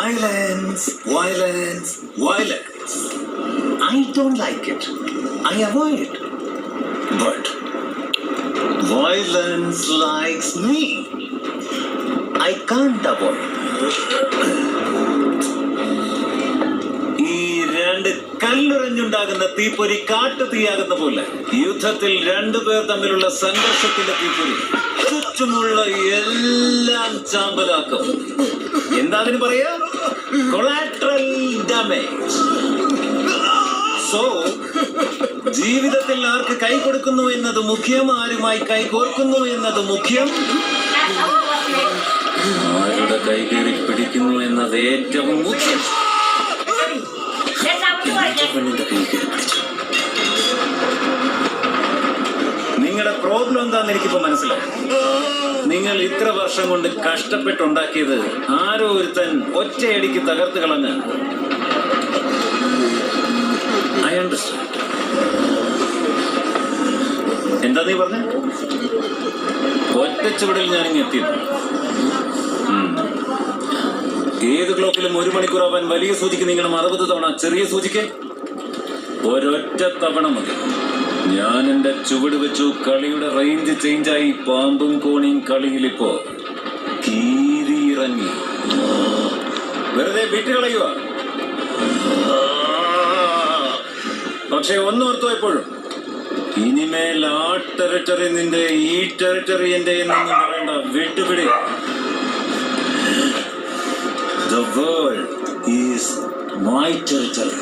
Violence, violence, violence. I don't like it. I avoid it. But violence likes me. I can't avoid. ഈ രണ്ട് കല്ലെറിഞ്ഞുണ്ടാകുന്ന തീപ്പൊരി കാട്ടുതീയാകുന്ന പോലെ യുദ്ധത്തിൽ രണ്ടുപേർ തമ്മിലുള്ള സംഘർഷത്തിന്റെ തീപ്പൊരി ചുറ്റുമുള്ള എല്ലാം ചാമ്പലാക്കും. എന്താ അതിന് പറയാ? Collateral damage. സോ ജീവിതത്തിൽ ആർക്ക് കൈ കൊടുക്കുന്നു എന്നത് മുഖ്യം, ആരുമായി കൈ കോർക്കുന്നു എന്നത് മുഖ്യം, ആരുടെ കൈ കയറി പിടിക്കുന്നു എന്നത് ഏറ്റവും മുഖ്യം. നിങ്ങളുടെ പ്രോബ്ലം എന്താന്ന് എനിക്കിപ്പോ മനസ്സിലായി. നിങ്ങൾ ഇത്ര വർഷം കൊണ്ട് കഷ്ടപ്പെട്ടുണ്ടാക്കിയത് ആരോ ഒരുത്തൻ ഒറ്റയടിക്ക് തകർത്ത് കളഞ്ഞ്. I understand. എന്താ നീ പറഞ്ഞ? ഒറ്റ ചുവടിൽ ഞാനിങ്ങ് എത്തിയത്. ഏത് ക്ലോക്കിലും 1 മണിക്കൂറാവാൻ വലിയ സൂചിക്ക് നീങ്ങണം 60 തവണ, ചെറിയ സൂചിക്ക് ഒരൊറ്റ തവണ മതി. ഞാൻ എന്റെ ചുവട് വെച്ചു. കളിയുടെ റേഞ്ച് ചേഞ്ചായി. പാമ്പും കോണിയും കളിയിലിപ്പോ കീറിയിറങ്ങി. വെറുതെ വിട്ടുകളയുക. പക്ഷെ ഒന്നോർത്തോ എപ്പോഴും, ഇനിമേൽ ആ ടെറിട്ടറി നിന്റെ, ഈ ടെറിട്ടറി എന്റെ എന്നൊന്നും പറയണ്ട. വിട്ടുപിടി. The world is my territory.